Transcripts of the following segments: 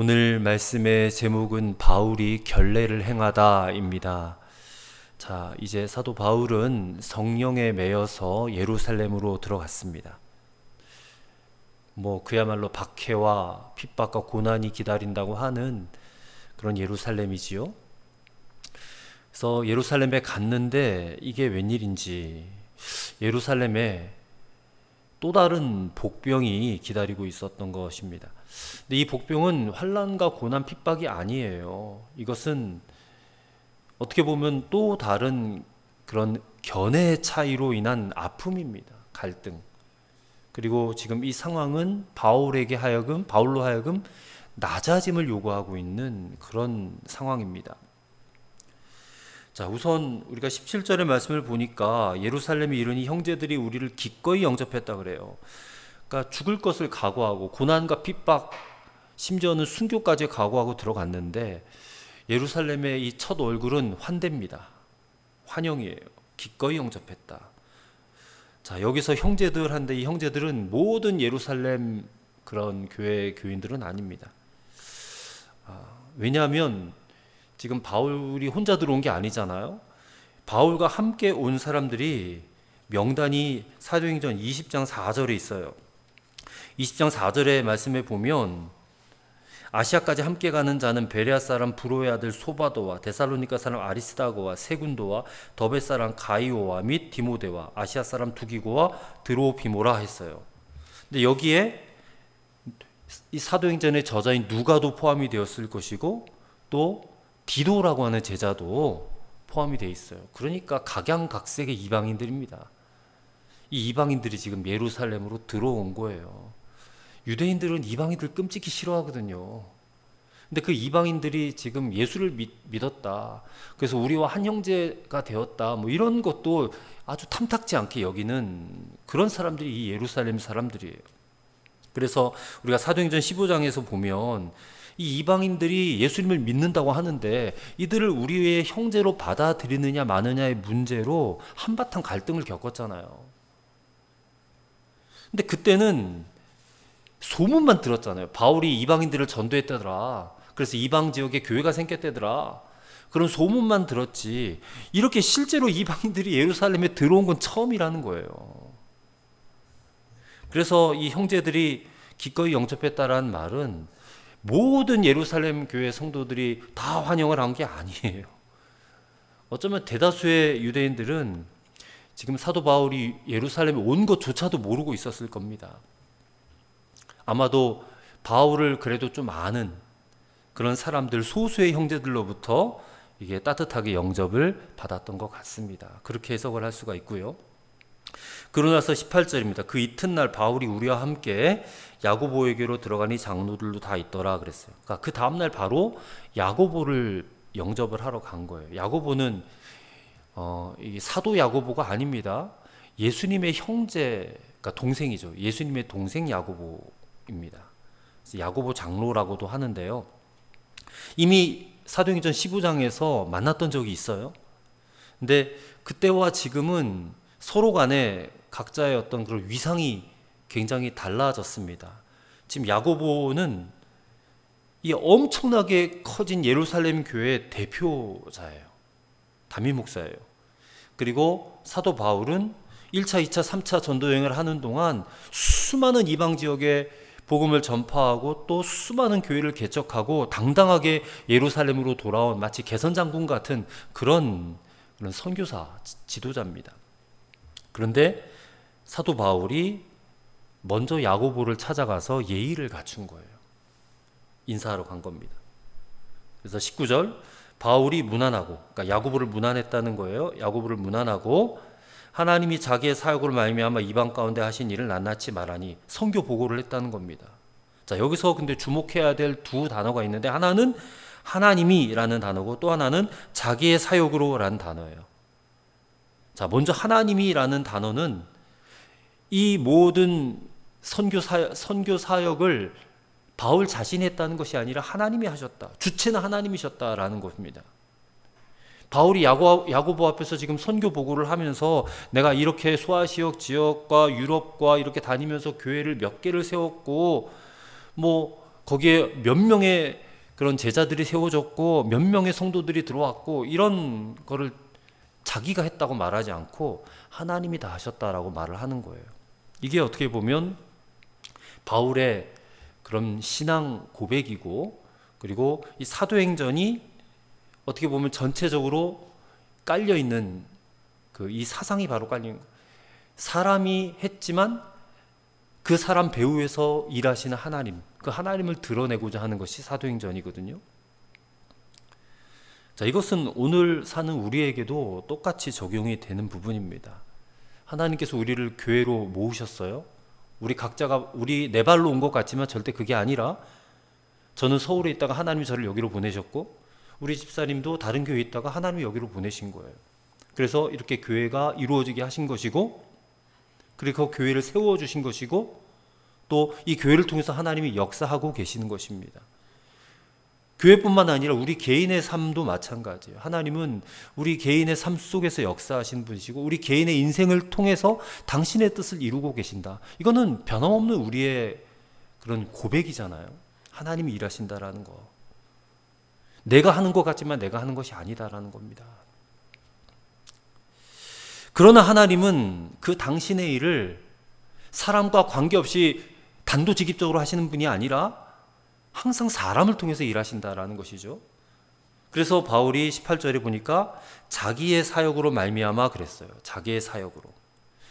오늘 말씀의 제목은 바울이 결례를 행하다입니다. 자, 이제 사도 바울은 성령에 매여서 예루살렘으로 들어갔습니다. 그야말로 박해와 핍박과 고난이 기다린다고 하는 그런 예루살렘이지요. 그래서 예루살렘에 갔는데 이게 웬일인지 예루살렘에 또 다른 복병이 기다리고 있었던 것입니다. 근데 이 복병은 환난과 고난 핍박이 아니에요. 이것은 어떻게 보면 또 다른 그런 견해의 차이로 인한 아픔입니다. 갈등. 그리고 지금 이 상황은 바울로 하여금 낮아짐을 요구하고 있는 그런 상황입니다. 자, 우선 우리가 17절의 말씀을 보니까 예루살렘에 이르니 형제들이 우리를 기꺼이 영접했다 그래요. 그러니까 죽을 것을 각오하고 고난과 핍박, 심지어는 순교까지 각오하고 들어갔는데 예루살렘의 이 첫 얼굴은 환대입니다. 환영이에요. 기꺼이 영접했다. 자, 여기서 형제들한데 이 형제들은 모든 예루살렘 그런 교인들은 아닙니다. 왜냐하면 지금 바울이 혼자 들어온 게 아니잖아요. 바울과 함께 온 사람들이 명단이 사도행전 20장 4절에 있어요. 20장 4절의 말씀에 보면 아시아까지 함께 가는 자는 베레아 사람 브로의 아들 소바도와 데살로니가 사람 아리스다고와 세군도와 더베 사람 가이오와 및 디모데와 아시아 사람 두기고와 드로피모라 했어요. 근데 여기에 이 사도행전의 저자인 누가도 포함이 되었을 것이고 또 디도라고 하는 제자도 포함이 되어 있어요. 그러니까 각양각색의 이방인들입니다. 이 이방인들이 지금 예루살렘으로 들어온 거예요. 유대인들은 이방인들 끔찍히 싫어하거든요. 근데 그 이방인들이 지금 예수를 믿었다. 그래서 우리와 한 형제가 되었다. 이런 것도 아주 탐탁지 않게 여기는 그런 사람들이 이 예루살렘 사람들이에요. 그래서 우리가 사도행전 15장에서 보면 이 이방인들이 예수님을 믿는다고 하는데 이들을 우리의 형제로 받아들이느냐 마느냐의 문제로 한바탕 갈등을 겪었잖아요. 근데 그때는 소문만 들었잖아요. 바울이 이방인들을 전도했다더라. 그래서 이방 지역에 교회가 생겼다더라. 그런 소문만 들었지 이렇게 실제로 이방인들이 예루살렘에 들어온 건 처음이라는 거예요. 그래서 이 형제들이 기꺼이 영접했다라는 말은 모든 예루살렘 교회 성도들이 다 환영을 한 게 아니에요. 어쩌면 대다수의 유대인들은 지금 사도 바울이 예루살렘에 온 것조차도 모르고 있었을 겁니다. 아마도 바울을 그래도 좀 아는 그런 사람들, 소수의 형제들로부터 이게 따뜻하게 영접을 받았던 것 같습니다. 그렇게 해석을 할 수가 있고요. 그러고 나서 18절입니다. 그 이튿날 바울이 우리와 함께 야고보에게로 들어가니 장로들도 다 있더라 그랬어요. 그러니까 그 다음날 바로 야고보를 영접을 하러 간 거예요. 야고보는 이 사도 야고보가 아닙니다. 예수님의 형제, 그러니까 동생이죠. 예수님의 동생 야고보입니다. 야고보 장로라고도 하는데요. 이미 사도행전 15장에서 만났던 적이 있어요. 근데 그때와 지금은 서로 간에 각자의 어떤 그런 위상이 굉장히 달라졌습니다. 지금 야고보는 이 엄청나게 커진 예루살렘 교회의 대표자예요. 담임 목사예요. 그리고 사도 바울은 1차, 2차, 3차 전도 여행을 하는 동안 수많은 이방 지역에 복음을 전파하고 또 수많은 교회를 개척하고 당당하게 예루살렘으로 돌아온 마치 개선장군 같은 그런 선교사, 지도자입니다. 그런데 사도 바울이 먼저 야고보를 찾아가서 예의를 갖춘 거예요. 인사하러 간 겁니다. 그래서 19절 바울이 문안하고, 그러니까 야고보를 문안했다는 거예요. 야고보를 문안하고 하나님이 자기의 사역으로 말미암아 이방 가운데 하신 일을 낱낱이 말하니 선교 보고를 했다는 겁니다. 자, 여기서 근데 주목해야 될 두 단어가 있는데 하나는 하나님이라는 단어고 또 하나는 자기의 사역으로라는 단어예요. 자, 먼저 하나님이라는 단어는 이 모든 선교 사역을 바울 자신이 했다는 것이 아니라 하나님이 하셨다. 주체는 하나님이셨다라는 것입니다. 바울이 야고보 앞에서 지금 선교 보고를 하면서 내가 이렇게 소아시아 지역과 유럽과 이렇게 다니면서 교회를 몇 개를 세웠고 거기에 몇 명의 그런 제자들이 세워졌고 몇 명의 성도들이 들어왔고 이런 거를 자기가 했다고 말하지 않고 하나님이 다 하셨다라고 말을 하는 거예요. 이게 어떻게 보면 바울의 그런 신앙 고백이고, 그리고 이 사도행전이 어떻게 보면 전체적으로 깔려 있는 그 이 사상이 바로 깔린 거예요. 사람이 했지만 그 사람 배후에서 일하시는 하나님, 그 하나님을 드러내고자 하는 것이 사도행전이거든요. 자, 이것은 오늘 사는 우리에게도 똑같이 적용이 되는 부분입니다. 하나님께서 우리를 교회로 모으셨어요. 우리 각자가 우리 네 발로 온 것 같지만 절대 그게 아니라, 저는 서울에 있다가 하나님이 저를 여기로 보내셨고, 우리 집사님도 다른 교회에 있다가 하나님이 여기로 보내신 거예요. 그래서 이렇게 교회가 이루어지게 하신 것이고, 그리고 그 교회를 세워주신 것이고, 또 이 교회를 통해서 하나님이 역사하고 계시는 것입니다. 교회뿐만 아니라 우리 개인의 삶도 마찬가지예요. 하나님은 우리 개인의 삶 속에서 역사하신 분이시고, 우리 개인의 인생을 통해서 당신의 뜻을 이루고 계신다. 이거는 변함없는 우리의 그런 고백이잖아요. 하나님이 일하신다라는 거. 내가 하는 것 같지만 내가 하는 것이 아니다라는 겁니다. 그러나 하나님은 그 당신의 일을 사람과 관계없이 단도직입적으로 하시는 분이 아니라 항상 사람을 통해서 일하신다라는 것이죠. 그래서 바울이 18절에 보니까 자기의 사역으로 말미암아 그랬어요. 자기의 사역으로.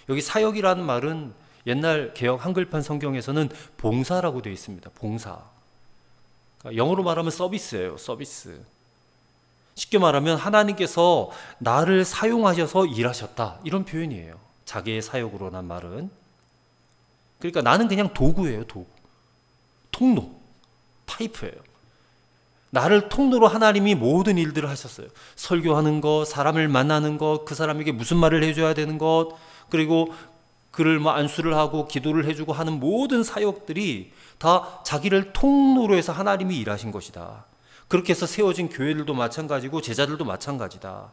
여기 사역이라는 말은 옛날 개역 한글판 성경에서는 봉사라고 되어 있습니다. 봉사. 그러니까 영어로 말하면 서비스예요. 서비스. 쉽게 말하면 하나님께서 나를 사용하셔서 일하셨다, 이런 표현이에요. 자기의 사역으로란 말은. 그러니까 나는 그냥 도구예요. 도구. 통로. 파이프예요. 나를 통로로 하나님이 모든 일들을 하셨어요. 설교하는 것, 사람을 만나는 것, 그 사람에게 무슨 말을 해줘야 되는 것, 그리고 그를 안수를 하고 기도를 해주고 하는 모든 사역들이 다 자기를 통로로 해서 하나님이 일하신 것이다. 그렇게 해서 세워진 교회들도 마찬가지고 제자들도 마찬가지다.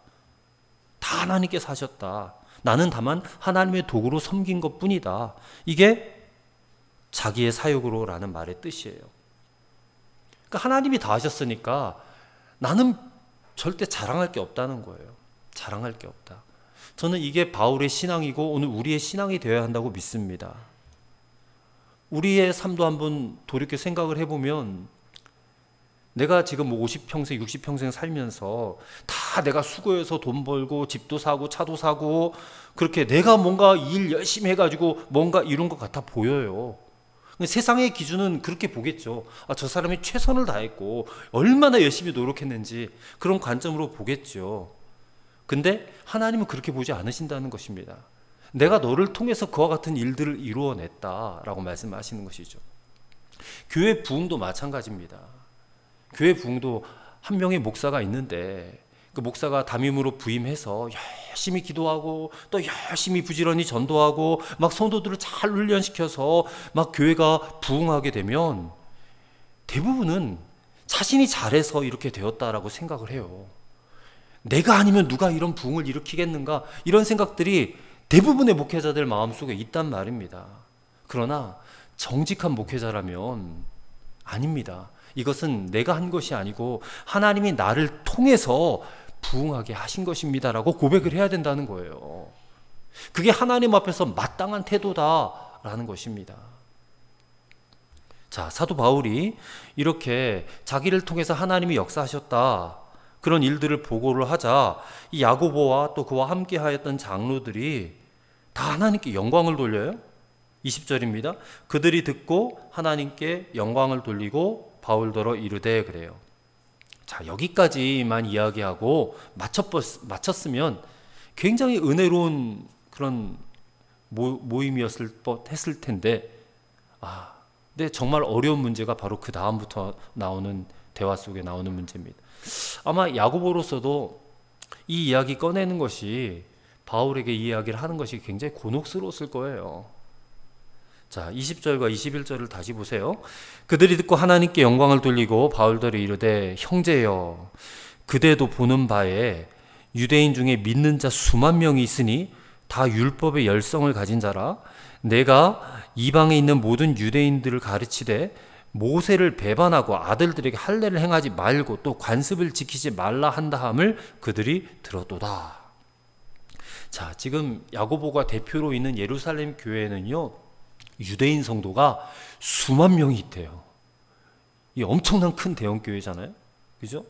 다 하나님께서 하셨다. 나는 다만 하나님의 도구로 섬긴 것뿐이다. 이게 자기의 사역으로라는 말의 뜻이에요. 그러니까 하나님이 다 하셨으니까 나는 절대 자랑할 게 없다는 거예요. 자랑할 게 없다. 저는 이게 바울의 신앙이고 오늘 우리의 신앙이 되어야 한다고 믿습니다. 우리의 삶도 한번 돌이켜 생각을 해보면, 내가 지금 50평생, 60평생 살면서 다 내가 수고해서 돈 벌고 집도 사고 차도 사고 그렇게 내가 뭔가 일 열심히 해가지고 뭔가 이룬 것 같아 보여요. 세상의 기준은 그렇게 보겠죠. 저 사람이 최선을 다했고 얼마나 열심히 노력했는지 그런 관점으로 보겠죠. 근데 하나님은 그렇게 보지 않으신다는 것입니다. 내가 너를 통해서 그와 같은 일들을 이루어냈다라고 말씀하시는 것이죠. 교회 부흥도 마찬가지입니다. 교회 부흥도 한 명의 목사가 있는데 그 목사가 담임으로 부임해서 열심히 기도하고 또 열심히 부지런히 전도하고 막 성도들을 잘 훈련시켜서 막 교회가 부흥하게 되면 대부분은 자신이 잘해서 이렇게 되었다라고 생각을 해요. 내가 아니면 누가 이런 부흥을 일으키겠는가, 이런 생각들이 대부분의 목회자들 마음속에 있단 말입니다. 그러나 정직한 목회자라면 아닙니다. 이것은 내가 한 것이 아니고 하나님이 나를 통해서 부흥하게 하신 것입니다라고 고백을 해야 된다는 거예요. 그게 하나님 앞에서 마땅한 태도다라는 것입니다. 자, 사도 바울이 이렇게 자기를 통해서 하나님이 역사하셨다, 그런 일들을 보고를 하자 이 야고보와 또 그와 함께 하였던 장로들이 다 하나님께 영광을 돌려요. 20절입니다. 그들이 듣고 하나님께 영광을 돌리고 바울더러 이르되, 그래요. 자, 여기까지만 이야기하고 마쳤으면 굉장히 은혜로운 그런 모임이었을 텐데, 근데 정말 어려운 문제가 바로 그 다음부터 나오는 대화 속에 나오는 문제입니다. 아마 야고보로서도 이 이야기 꺼내는 것이, 바울에게 이 이야기를 하는 것이 굉장히 곤혹스러웠을 거예요. 자, 20절과 21절을 다시 보세요. 그들이 듣고 하나님께 영광을 돌리고 바울더러 이르되, 형제여, 그대도 보는 바에 유대인 중에 믿는 자 수만 명이 있으니 다 율법의 열성을 가진 자라. 내가 이방에 있는 모든 유대인들을 가르치되 모세를 배반하고 아들들에게 할례를 행하지 말고 또 관습을 지키지 말라 한다함을 그들이 들었도다. 자, 지금 야고보가 대표로 있는 예루살렘 교회는요, 유대인 성도가 수만 명이 있대요. 이 엄청난 큰 대형 교회잖아요, 그죠?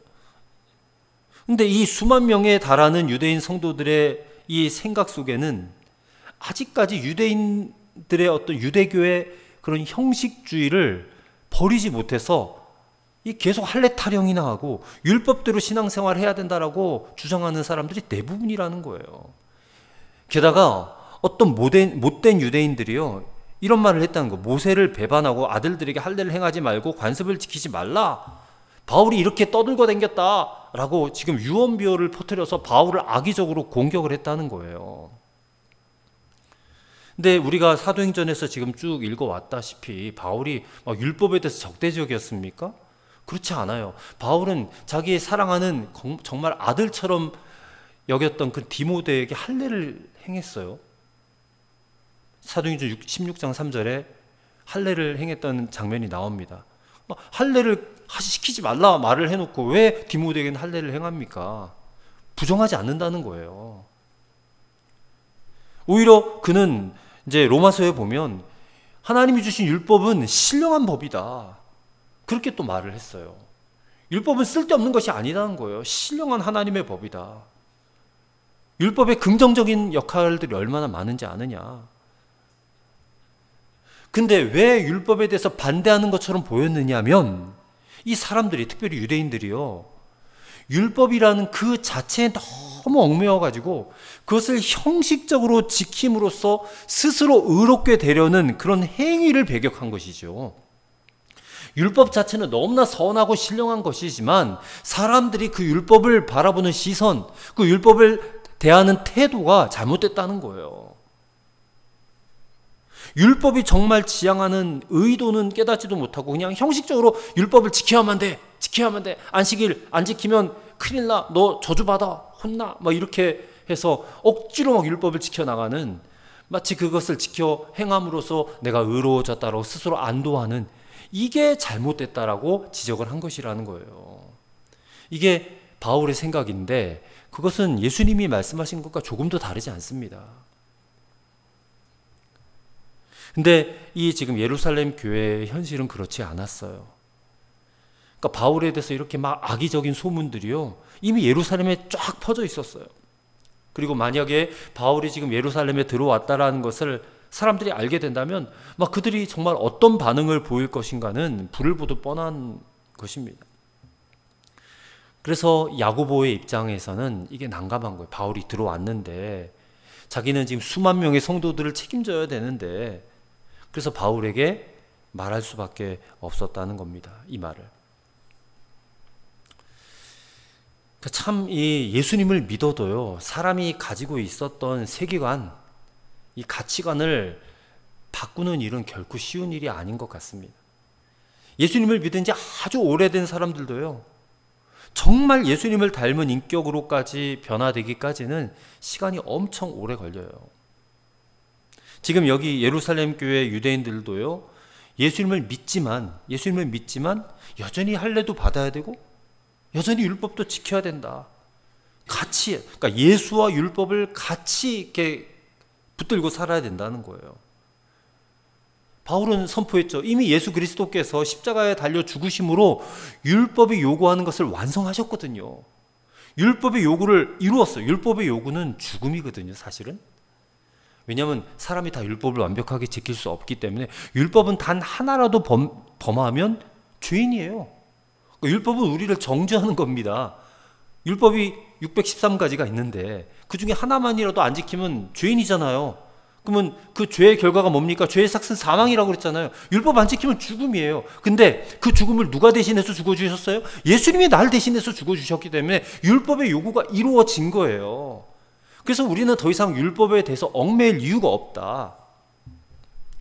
근데 이 수만 명에 달하는 유대인 성도들의 이 생각 속에는 아직까지 유대인들의 어떤 유대교의 그런 형식주의를 버리지 못해서 계속 할례 타령이나 하고 율법대로 신앙생활을 해야 된다라고 주장하는 사람들이 대부분이라는 거예요. 게다가 어떤 못된 유대인들이요, 이런 말을 했다는 거. 모세를 배반하고 아들들에게 할례를 행하지 말고 관습을 지키지 말라. 바울이 이렇게 떠들고 댕겼다라고 지금 유언비어를 퍼뜨려서 바울을 악의적으로 공격을 했다는 거예요. 근데 우리가 사도행전에서 지금 쭉 읽어왔다시피 바울이 율법에 대해서 적대적이었습니까? 그렇지 않아요. 바울은 자기 사랑하는 정말 아들처럼 여겼던 그 디모데에게 할례를 행했어요. 사도행전 16장 3절에 할례를 행했던 장면이 나옵니다. 할례를 시키지 말라 말을 해놓고 왜 디모데에게는 할례를 행합니까? 부정하지 않는다는 거예요. 오히려 그는 이제 로마서에 보면 하나님이 주신 율법은 신령한 법이다, 그렇게 또 말을 했어요. 율법은 쓸데없는 것이 아니라는 거예요. 신령한 하나님의 법이다. 율법의 긍정적인 역할들이 얼마나 많은지 아느냐. 근데 왜 율법에 대해서 반대하는 것처럼 보였느냐면 이 사람들이, 특별히 유대인들이요, 율법이라는 그 자체에 너무 얽매여가지고 그것을 형식적으로 지킴으로써 스스로 의롭게 되려는 그런 행위를 배격한 것이죠. 율법 자체는 너무나 선하고 신령한 것이지만 사람들이 그 율법을 바라보는 시선, 그 율법을 대하는 태도가 잘못됐다는 거예요. 율법이 정말 지향하는 의도는 깨닫지도 못하고 그냥 형식적으로 율법을 지켜야만 돼, 지켜야만 돼, 안식일 안 지키면 큰일 나, 너 저주받아, 혼나, 막 이렇게 해서 억지로 막 율법을 지켜나가는, 마치 그것을 지켜 행함으로써 내가 의로워졌다라고 스스로 안도하는, 이게 잘못됐다라고 지적을 한 것이라는 거예요. 이게 바울의 생각인데 그것은 예수님이 말씀하신 것과 조금도 다르지 않습니다. 근데 이 지금 예루살렘 교회의 현실은 그렇지 않았어요. 그러니까 바울에 대해서 이렇게 막 악의적인 소문들이요, 이미 예루살렘에 쫙 퍼져 있었어요. 그리고 만약에 바울이 지금 예루살렘에 들어왔다라는 것을 사람들이 알게 된다면 막 그들이 정말 어떤 반응을 보일 것인가는 불을 보듯 뻔한 것입니다. 그래서 야고보의 입장에서는 이게 난감한 거예요. 바울이 들어왔는데 자기는 지금 수만 명의 성도들을 책임져야 되는데, 그래서 바울에게 말할 수밖에 없었다는 겁니다. 이 말을. 참 이 예수님을 믿어도요, 사람이 가지고 있었던 세계관, 이 가치관을 바꾸는 일은 결코 쉬운 일이 아닌 것 같습니다. 예수님을 믿은 지 아주 오래된 사람들도요, 정말 예수님을 닮은 인격으로까지 변화되기까지는 시간이 엄청 오래 걸려요. 지금 여기 예루살렘 교회 유대인들도요, 예수님을 믿지만 여전히 할례도 받아야 되고 여전히 율법도 지켜야 된다. 같이, 그러니까 예수와 율법을 같이 이렇게 붙들고 살아야 된다는 거예요. 바울은 선포했죠. 이미 예수 그리스도께서 십자가에 달려 죽으심으로 율법이 요구하는 것을 완성하셨거든요. 율법의 요구를 이루었어요. 율법의 요구는 죽음이거든요, 사실은. 왜냐하면 사람이 다 율법을 완벽하게 지킬 수 없기 때문에 율법은 단 하나라도 범하면 죄인이에요. 율법은 우리를 정죄하는 겁니다. 율법이 613가지가 있는데 그 중에 하나만이라도 안 지키면 죄인이잖아요. 그러면 그 죄의 결과가 뭡니까? 죄의 삭은 사망이라고 그랬잖아요. 율법 안 지키면 죽음이에요. 근데 그 죽음을 누가 대신해서 죽어주셨어요? 예수님이 날 대신해서 죽어주셨기 때문에 율법의 요구가 이루어진 거예요. 그래서 우리는 더 이상 율법에 대해서 얽매일 이유가 없다.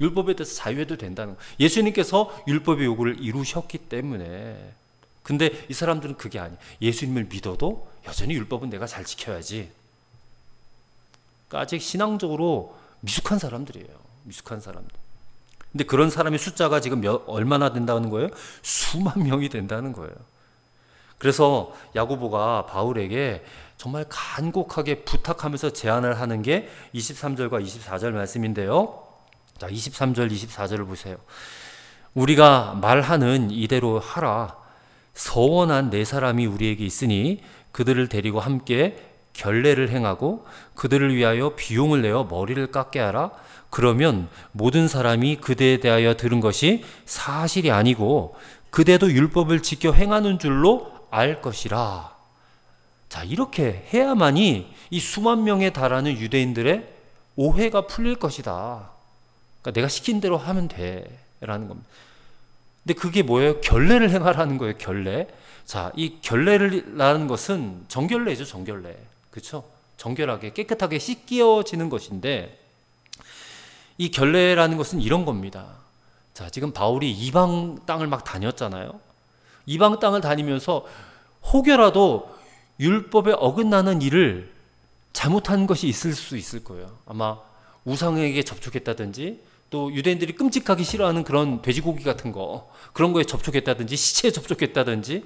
율법에 대해서 자유해도 된다는 거예요. 예수님께서 율법의 요구를 이루셨기 때문에. 근데 이 사람들은 그게 아니에요. 예수님을 믿어도 여전히 율법은 내가 잘 지켜야지. 그러니까 아직 신앙적으로 미숙한 사람들이에요. 미숙한 사람들. 근데 그런 사람의 숫자가 지금 얼마나 된다는 거예요? 수만 명이 된다는 거예요. 그래서 야고보가 바울에게 정말 간곡하게 부탁하면서 제안을 하는 게 23절과 24절 말씀인데요. 자, 23절, 24절을 보세요. 우리가 말하는 이대로 하라. 서원한 네 사람이 우리에게 있으니 그들을 데리고 함께 결례를 행하고 그들을 위하여 비용을 내어 머리를 깎게 하라. 그러면 모든 사람이 그대에 대하여 들은 것이 사실이 아니고 그대도 율법을 지켜 행하는 줄로 알 것이라. 자, 이렇게 해야만이 이 수만 명에 달하는 유대인들의 오해가 풀릴 것이다. 그러니까 내가 시킨 대로 하면 돼라는 겁니다. 근데 그게 뭐예요? 결례를 행하라는 거예요. 결례. 자, 이 결례라는 것은 정결례죠. 정결례. 그렇죠? 정결하게 깨끗하게 씻겨지는 것인데, 이 결례라는 것은 이런 겁니다. 자, 지금 바울이 이방 땅을 막 다녔잖아요. 이방 땅을 다니면서 혹여라도 율법에 어긋나는 일을 잘못한 것이 있을 수 있을 거예요. 아마 우상에게 접촉했다든지, 또 유대인들이 끔찍하게 싫어하는 그런 돼지고기 같은 거, 그런 거에 접촉했다든지, 시체에 접촉했다든지,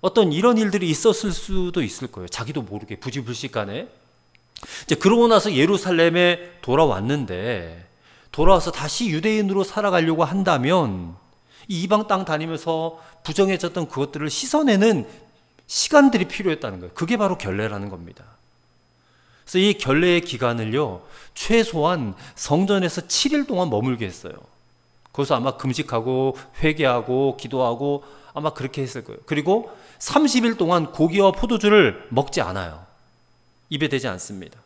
어떤 이런 일들이 있었을 수도 있을 거예요. 자기도 모르게 부지불식간에. 이제 그러고 나서 예루살렘에 돌아왔는데, 돌아와서 다시 유대인으로 살아가려고 한다면 이 이방 땅 다니면서 부정해졌던 그것들을 씻어내는 시간들이 필요했다는 거예요. 그게 바로 결례라는 겁니다. 그래서 이 결례의 기간을요, 최소한 성전에서 7일 동안 머물게 했어요. 거기서 아마 금식하고 회개하고 기도하고 아마 그렇게 했을 거예요. 그리고 30일 동안 고기와 포도주를 먹지 않아요. 입에 대지 않습니다.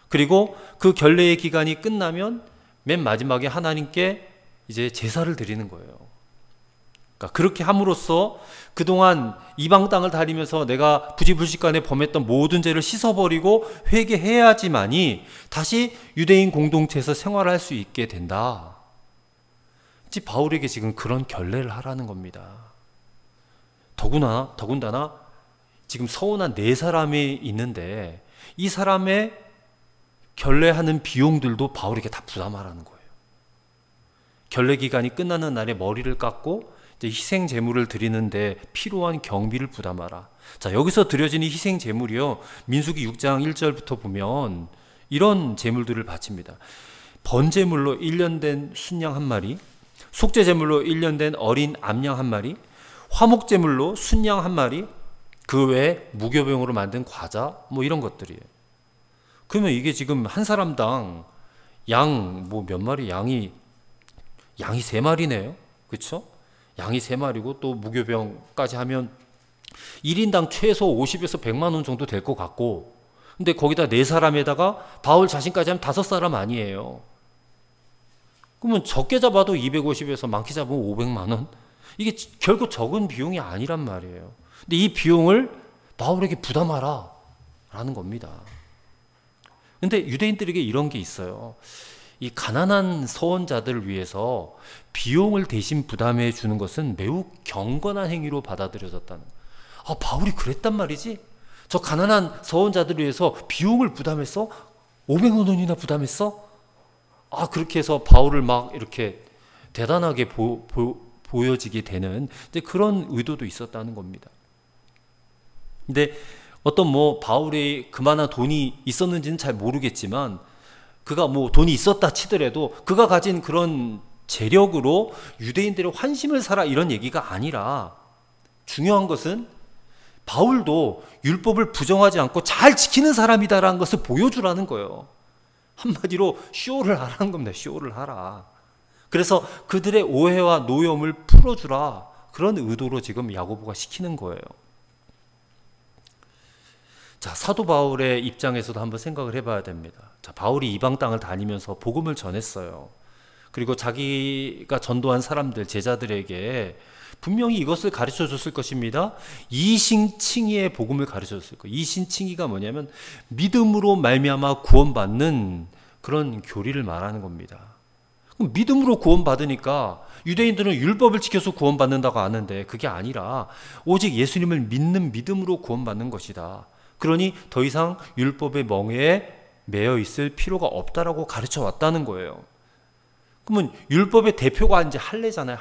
그리고 그 결례의 기간이 끝나면 맨 마지막에 하나님께 이제 제사를 드리는 거예요. 그러니까 그렇게 함으로써 그동안 이방 땅을 다니면서 내가 부지불식간에 범했던 모든 죄를 씻어버리고 회개해야지만이 다시 유대인 공동체에서 생활할 수 있게 된다. 바울에게 지금 그런 결례를 하라는 겁니다. 더군다나 지금 서운한 네 사람이 있는데 이 사람의 결례하는 비용들도 바울에게 다 부담하라는 거예요. 결례 기간이 끝나는 날에 머리를 깎고 이제 희생 제물을 드리는데 필요한 경비를 부담하라. 자, 여기서 드려지는 희생 제물이요, 민수기 6장 1절부터 보면 이런 제물들을 바칩니다. 번제물로 1년 된 순양 한 마리, 속죄 제물로 1년 된 어린 암양 한 마리, 화목 제물로 순양 한 마리, 그 외에 무교병으로 만든 과자, 뭐 이런 것들이에요. 그러면 이게 지금 한 사람당 양 뭐 몇 마리, 양이 3마리네요. 그렇죠? 양이 3마리고 또 무교병까지 하면 1인당 최소 50에서 100만 원 정도 될 것 같고, 근데 거기다 4사람에다가 바울 자신까지 하면 5사람 아니에요. 그러면 적게 잡아도 250에서 많게 잡으면 500만 원? 이게 결코 적은 비용이 아니란 말이에요. 근데 이 비용을 바울에게 부담하라 라는 겁니다. 근데 유대인들에게 이런 게 있어요. 이 가난한 서원자들을 위해서 비용을 대신 부담해 주는 것은 매우 경건한 행위로 받아들여졌다는 거예요. 바울이 그랬단 말이지? 저 가난한 서원자들을 위해서 비용을 부담했어? 500만 원이나 부담했어? 그렇게 해서 바울을 막 이렇게 대단하게 보여지게 되는 그런 의도도 있었다는 겁니다. 근데 어떤 바울이 그만한 돈이 있었는지는 잘 모르겠지만, 그가 돈이 있었다 치더라도 그가 가진 그런 재력으로 유대인들의 환심을 사라 이런 얘기가 아니라, 중요한 것은 바울도 율법을 부정하지 않고 잘 지키는 사람이다라는 것을 보여주라는 거예요. 한마디로 쇼를 하라는 겁니다. 쇼를 하라. 그래서 그들의 오해와 노여움을 풀어주라, 그런 의도로 지금 야고보가 시키는 거예요. 자, 사도 바울의 입장에서도 한번 생각을 해봐야 됩니다. 자, 바울이 이방 땅을 다니면서 복음을 전했어요. 그리고 자기가 전도한 사람들, 제자들에게 분명히 이것을 가르쳐 줬을 것입니다. 이신칭의의 복음을 가르쳐 줬을 거예요. 이신칭의가 뭐냐면 믿음으로 말미암아 구원받는 그런 교리를 말하는 겁니다. 그럼 믿음으로 구원받으니까 유대인들은 율법을 지켜서 구원받는다고 하는데, 그게 아니라 오직 예수님을 믿는 믿음으로 구원받는 것이다. 그러니 더 이상 율법의 멍에에 매여 있을 필요가 없다라고 가르쳐 왔다는 거예요. 그러면 율법의 대표가 이제 할례잖아요.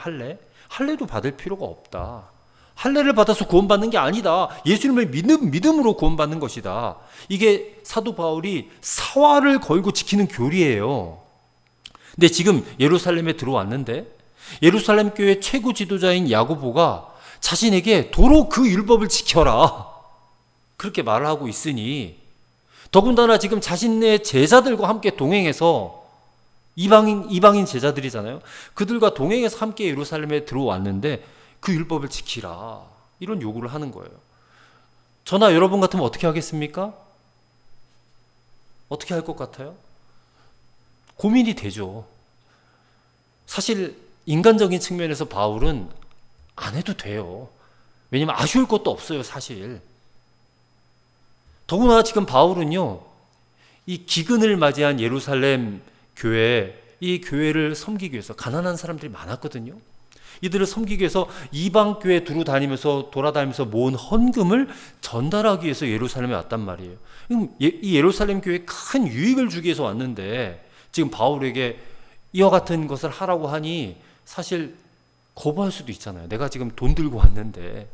할례도 받을 필요가 없다. 할례를 받아서 구원받는 게 아니다. 예수님을 믿음으로 구원받는 것이다. 이게 사도 바울이 사활을 걸고 지키는 교리예요. 근데 지금 예루살렘에 들어왔는데 예루살렘 교회 최고 지도자인 야고보가 자신에게 도로 그 율법을 지켜라, 그렇게 말을 하고 있으니, 더군다나 지금 자신의 제자들과 함께 동행해서 이방인 제자들이잖아요. 그들과 동행해서 함께 예루살렘에 들어왔는데 그 율법을 지키라, 이런 요구를 하는 거예요. 저나 여러분 같으면 어떻게 하겠습니까? 어떻게 할 것 같아요? 고민이 되죠. 사실 인간적인 측면에서 바울은 안 해도 돼요. 왜냐면 아쉬울 것도 없어요, 사실. 더구나 지금 바울은요, 이 기근을 맞이한 예루살렘 교회, 이 교회를 섬기기 위해서 가난한 사람들이 많았거든요. 이들을 섬기기 위해서 이방 교회 돌아다니면서 모은 헌금을 전달하기 위해서 예루살렘에 왔단 말이에요. 이 예루살렘 교회에 큰 유익을 주기 위해서 왔는데 지금 바울에게 이와 같은 것을 하라고 하니 사실 거부할 수도 있잖아요. 내가 지금 돈 들고 왔는데.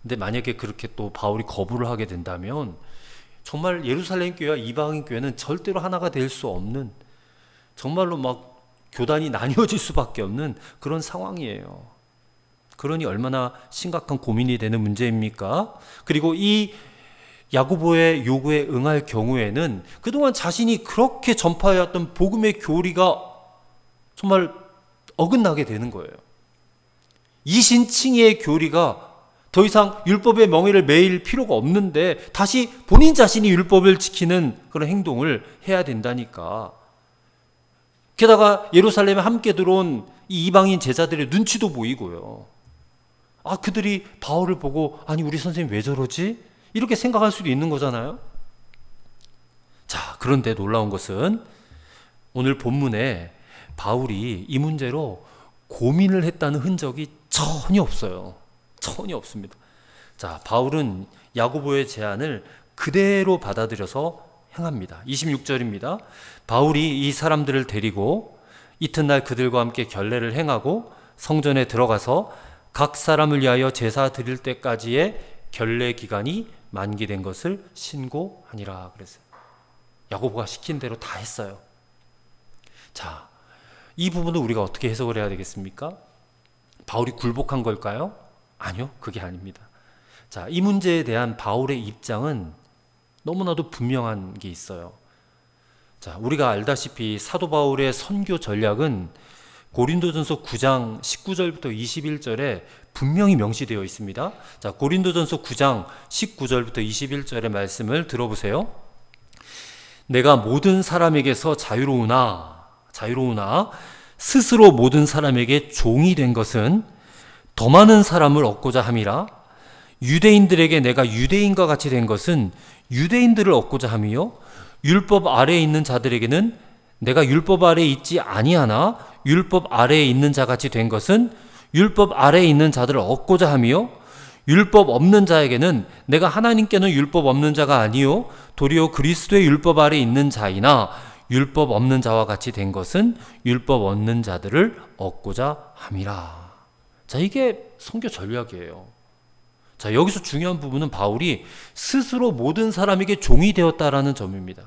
근데 만약에 그렇게 또 바울이 거부를 하게 된다면 정말 예루살렘 교회와 이방인 교회는 절대로 하나가 될 수 없는, 정말로 막 교단이 나뉘어질 수밖에 없는 그런 상황이에요. 그러니 얼마나 심각한 고민이 되는 문제입니까? 그리고 이 야고보의 요구에 응할 경우에는 그동안 자신이 그렇게 전파해왔던 복음의 교리가 정말 어긋나게 되는 거예요. 이신칭의의 교리가 더 이상 율법의 멍에를 매일 필요가 없는데 다시 본인 자신이 율법을 지키는 그런 행동을 해야 된다니까. 게다가 예루살렘에 함께 들어온 이 이방인 제자들의 눈치도 보이고요. 그들이 바울을 보고 아니 우리 선생님 왜 저러지? 이렇게 생각할 수도 있는 거잖아요. 자, 그런데 놀라운 것은 오늘 본문에 바울이 이 문제로 고민을 했다는 흔적이 전혀 없어요. 전혀 없습니다. 자, 바울은 야고보의 제안을 그대로 받아들여서 행합니다. 26절입니다. 바울이 이 사람들을 데리고 이튿날 그들과 함께 결례를 행하고 성전에 들어가서 각 사람을 위하여 제사 드릴 때까지의 결례 기간이 만기된 것을 신고하니라 그랬어요. 야고보가 시킨 대로 다 했어요. 자, 이 부분을 우리가 어떻게 해석을 해야 되겠습니까? 바울이 굴복한 걸까요? 아니요, 그게 아닙니다. 자, 이 문제에 대한 바울의 입장은 너무나도 분명한 게 있어요. 자, 우리가 알다시피 사도 바울의 선교 전략은 고린도전서 9장 19절부터 21절에 분명히 명시되어 있습니다. 자, 고린도전서 9장 19절부터 21절의 말씀을 들어보세요. 내가 모든 사람에게서 자유로우나 스스로 모든 사람에게 종이 된 것은 더 많은 사람을 얻고자 함이라. 유대인들에게 내가 유대인과 같이 된 것은 유대인들을 얻고자 함이요, 율법 아래에 있는 자들에게는 내가 율법 아래에 있지 아니하나 율법 아래에 있는 자같이 된 것은 율법 아래에 있는 자들을 얻고자 함이요, 율법 없는 자에게는 내가 하나님께는 율법 없는 자가 아니요 도리어 그리스도의 율법 아래에 있는 자이나 율법 없는 자와 같이 된 것은 율법 없는 자들을 얻고자 함이라. 자, 이게 선교 전략이에요. 자, 여기서 중요한 부분은 바울이 스스로 모든 사람에게 종이 되었다라는 점입니다.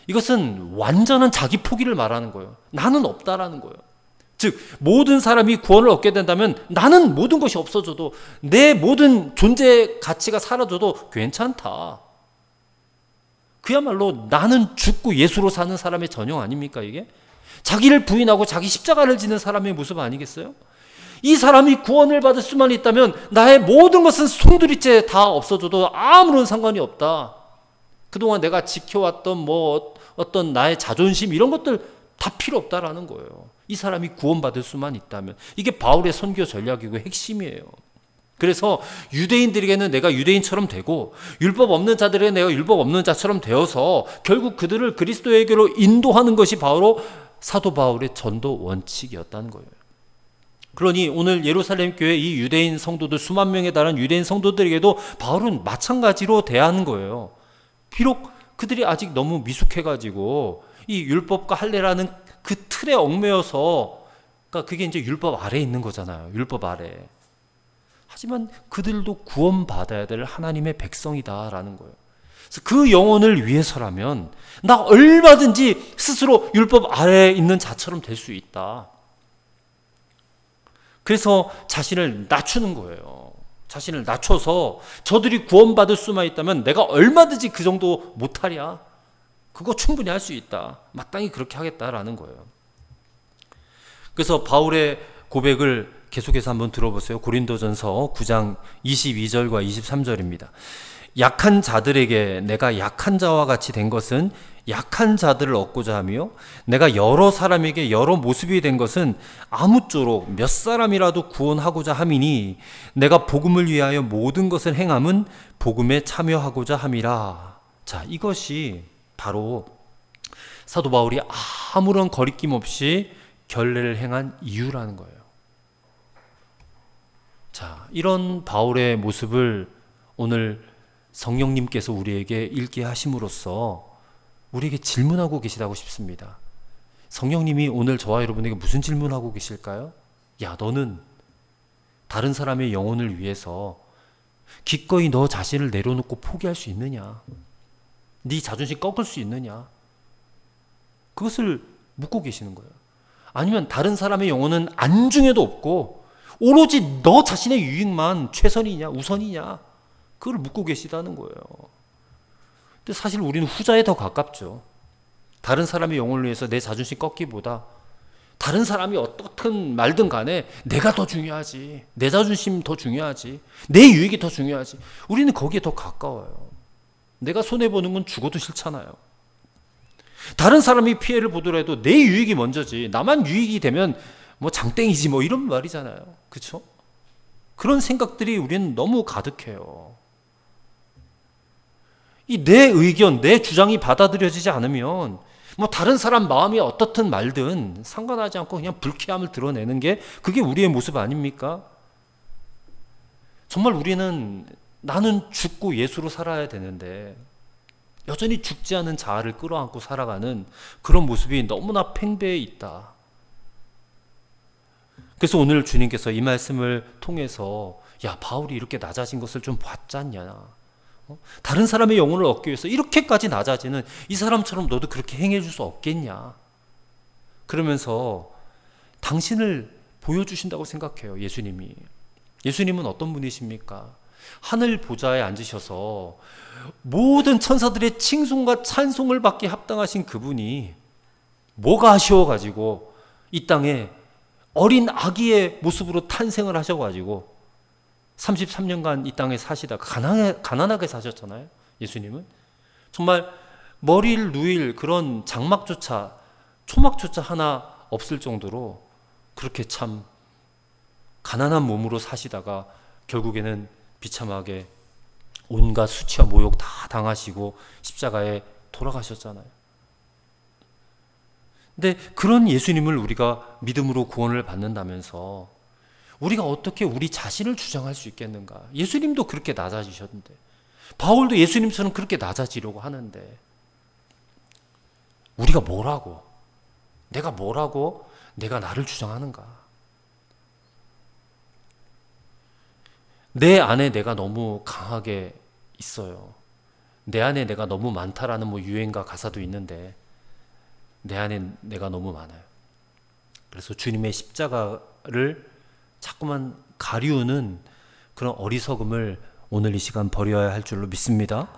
이것은 완전한 자기 포기를 말하는 거예요. 나는 없다라는 거예요. 즉, 모든 사람이 구원을 얻게 된다면 나는 모든 것이 없어져도, 내 모든 존재의 가치가 사라져도 괜찮다. 그야말로 나는 죽고 예수로 사는 사람의 전형 아닙니까, 이게? 자기를 부인하고 자기 십자가를 지는 사람의 모습 아니겠어요? 이 사람이 구원을 받을 수만 있다면 나의 모든 것은 송두리째 다 없어져도 아무런 상관이 없다. 그동안 내가 지켜왔던 어떤 나의 자존심 이런 것들 다 필요 없다라는 거예요. 이 사람이 구원받을 수만 있다면. 이게 바울의 선교 전략이고 핵심이에요. 그래서 유대인들에게는 내가 유대인처럼 되고 율법 없는 자들에게 내가 율법 없는 자처럼 되어서 결국 그들을 그리스도에게로 인도하는 것이 바로 사도 바울의 전도 원칙이었다는 거예요. 그러니 오늘 예루살렘 교회 이 유대인 성도들, 수만 명에 달하는 유대인 성도들에게도 바울은 마찬가지로 대하는 거예요. 비록 그들이 아직 너무 미숙해가지고 이 율법과 할례라는 그 틀에 얽매여서, 그러니까 그게 이제 율법 아래에 있는 거잖아요. 율법 아래. 하지만 그들도 구원받아야 될 하나님의 백성이다라는 거예요. 그래서 그 영혼을 위해서라면 나 얼마든지 스스로 율법 아래에 있는 자처럼 될 수 있다. 그래서 자신을 낮추는 거예요. 자신을 낮춰서 저들이 구원받을 수만 있다면 내가 얼마든지 그 정도 못하랴. 그거 충분히 할 수 있다. 마땅히 그렇게 하겠다라는 거예요. 그래서 바울의 고백을 계속해서 한번 들어보세요. 고린도전서 9장 22절과 23절입니다. 약한 자들에게 내가 약한 자와 같이 된 것은 약한 자들을 얻고자 하며 내가 여러 사람에게 여러 모습이 된 것은 아무쪼록 몇 사람이라도 구원하고자 함이니 내가 복음을 위하여 모든 것을 행함은 복음에 참여하고자 함이라. 자, 이것이 바로 사도 바울이 아무런 거리낌 없이 결례를 행한 이유라는 거예요. 자, 이런 바울의 모습을 오늘 성령님께서 우리에게 읽게 하심으로써 우리에게 질문하고 계시다고 싶습니다. 성령님이 오늘 저와 여러분에게 무슨 질문하고 계실까요? 야, 너는 다른 사람의 영혼을 위해서 기꺼이 너 자신을 내려놓고 포기할 수 있느냐? 네 자존심 꺾을 수 있느냐? 그것을 묻고 계시는 거예요. 아니면 다른 사람의 영혼은 안중에도 없고 오로지 너 자신의 유익만 최선이냐 우선이냐, 그걸 묻고 계시다는 거예요. 근데 사실 우리는 후자에 더 가깝죠. 다른 사람의 영혼을 위해서 내 자존심 꺾기보다 다른 사람이 어떻든 말든 간에 내가 더 중요하지, 내 자존심 더 중요하지, 내 유익이 더 중요하지. 우리는 거기에 더 가까워요. 내가 손해보는 건 죽어도 싫잖아요. 다른 사람이 피해를 보더라도 내 유익이 먼저지, 나만 유익이 되면 뭐 장땡이지 뭐 이런 말이잖아요. 그렇죠? 그런 생각들이 우리는 너무 가득해요. 이 내 의견, 내 주장이 받아들여지지 않으면 뭐 다른 사람 마음이 어떻든 말든 상관하지 않고 그냥 불쾌함을 드러내는 게 그게 우리의 모습 아닙니까? 정말 우리는 나는 죽고 예수로 살아야 되는데 여전히 죽지 않은 자아를 끌어안고 살아가는 그런 모습이 너무나 팽배해 있다. 그래서 오늘 주님께서 이 말씀을 통해서 야, 바울이 이렇게 낮아진 것을 좀 봤잖냐. 다른 사람의 영혼을 얻기 위해서 이렇게까지 낮아지는 이 사람처럼 너도 그렇게 행해줄 수 없겠냐. 그러면서 당신을 보여주신다고 생각해요. 예수님이. 예수님은 어떤 분이십니까? 하늘 보좌에 앉으셔서 모든 천사들의 칭송과 찬송을 받기 합당하신 그분이 뭐가 아쉬워가지고 이 땅에 어린 아기의 모습으로 탄생을 하셔가지고 33년간 이 땅에 사시다가 가난하게 사셨잖아요. 예수님은 정말 머리를 누일 그런 장막조차 초막조차 하나 없을 정도로 그렇게 참 가난한 몸으로 사시다가 결국에는 비참하게 온갖 수치와 모욕 다 당하시고 십자가에 돌아가셨잖아요. 근데 그런 예수님을 우리가 믿음으로 구원을 받는다면서 우리가 어떻게 우리 자신을 주장할 수 있겠는가? 예수님도 그렇게 낮아지셨는데, 바울도 예수님처럼 그렇게 낮아지려고 하는데, 우리가 뭐라고? 내가 뭐라고? 내가 나를 주장하는가? 내 안에 내가 너무 강하게 있어요. 내 안에 내가 너무 많다라는 뭐 유행가 가사도 있는데 내 안에 내가 너무 많아요. 그래서 주님의 십자가를 자꾸만 가리우는 그런 어리석음을 오늘 이 시간 버려야 할 줄로 믿습니다.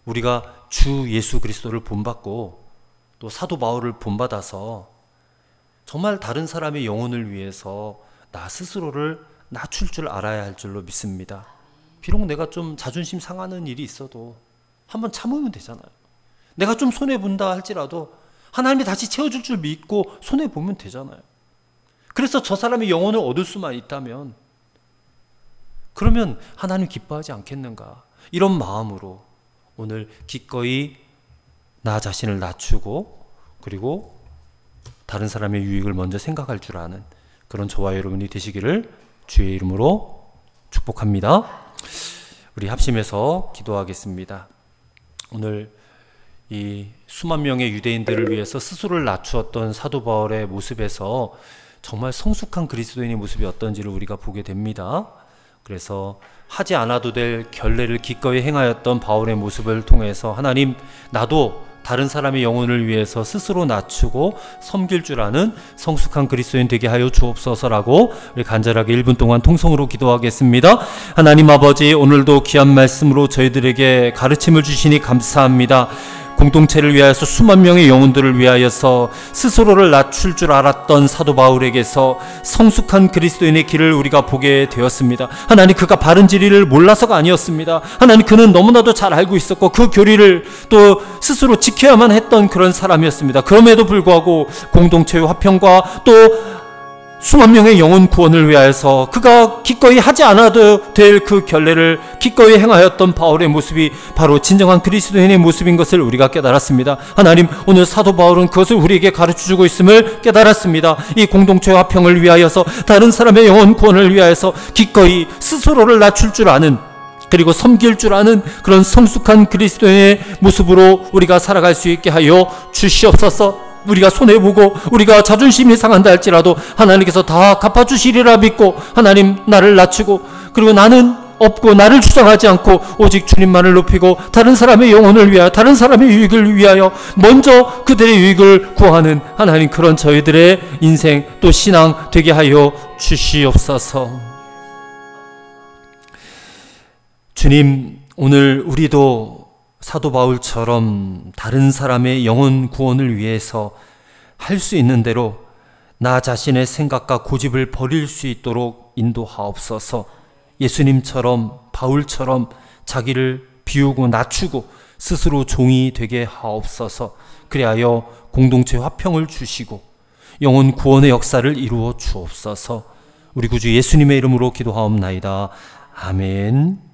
우리가 주 예수 그리스도를 본받고 또 사도 바울을 본받아서 정말 다른 사람의 영혼을 위해서 나 스스로를 낮출 줄 알아야 할 줄로 믿습니다. 비록 내가 좀 자존심 상하는 일이 있어도 한번 참으면 되잖아요. 내가 좀 손해본다 할지라도 하나님이 다시 채워줄 줄 믿고 손해보면 되잖아요. 그래서 저 사람의 영혼을 얻을 수만 있다면 그러면 하나님 기뻐하지 않겠는가? 이런 마음으로 오늘 기꺼이 나 자신을 낮추고 그리고 다른 사람의 유익을 먼저 생각할 줄 아는 그런 저와 여러분이 되시기를 주의 이름으로 축복합니다. 우리 합심해서 기도하겠습니다. 오늘 이 수만 명의 유대인들을 위해서 스스로를 낮추었던 사도 바울의 모습에서 정말 성숙한 그리스도인의 모습이 어떤지를 우리가 보게 됩니다. 그래서 하지 않아도 될 결례를 기꺼이 행하였던 바울의 모습을 통해서 하나님, 나도 다른 사람의 영혼을 위해서 스스로 낮추고 섬길 줄 아는 성숙한 그리스도인 되게 하여 주옵소서라고 우리 간절하게 1분 동안 통성으로 기도하겠습니다. 하나님 아버지, 오늘도 귀한 말씀으로 저희들에게 가르침을 주시니 감사합니다. 공동체를 위하여서 수만 명의 영혼들을 위하여서 스스로를 낮출 줄 알았던 사도 바울에게서 성숙한 그리스도인의 길을 우리가 보게 되었습니다. 하나님, 그가 바른 진리를 몰라서가 아니었습니다. 하나님, 그는 너무나도 잘 알고 있었고 그 교리를 또 스스로 지켜야만 했던 그런 사람이었습니다. 그럼에도 불구하고 공동체의 화평과 또 수만 명의 영혼 구원을 위하여서 그가 기꺼이 하지 않아도 될 그 결례를 기꺼이 행하였던 바울의 모습이 바로 진정한 그리스도인의 모습인 것을 우리가 깨달았습니다. 하나님, 오늘 사도 바울은 그것을 우리에게 가르쳐주고 있음을 깨달았습니다. 이 공동체의 화평을 위하여서, 다른 사람의 영혼 구원을 위하여서 기꺼이 스스로를 낮출 줄 아는, 그리고 섬길 줄 아는 그런 성숙한 그리스도인의 모습으로 우리가 살아갈 수 있게 하여 주시옵소서. 우리가 손해보고 우리가 자존심이 상한다 할지라도 하나님께서 다 갚아주시리라 믿고, 하나님, 나를 낮추고, 그리고 나는 없고 나를 주장하지 않고 오직 주님만을 높이고 다른 사람의 영혼을 위하여, 다른 사람의 유익을 위하여 먼저 그들의 유익을 구하는 하나님, 그런 저희들의 인생 또 신앙 되게 하여 주시옵소서. 주님, 오늘 우리도 사도 바울처럼 다른 사람의 영혼 구원을 위해서 할 수 있는 대로 나 자신의 생각과 고집을 버릴 수 있도록 인도하옵소서. 예수님처럼, 바울처럼 자기를 비우고 낮추고 스스로 종이 되게 하옵소서. 그리하여 공동체 화평을 주시고 영혼 구원의 역사를 이루어 주옵소서. 우리 구주 예수님의 이름으로 기도하옵나이다. 아멘.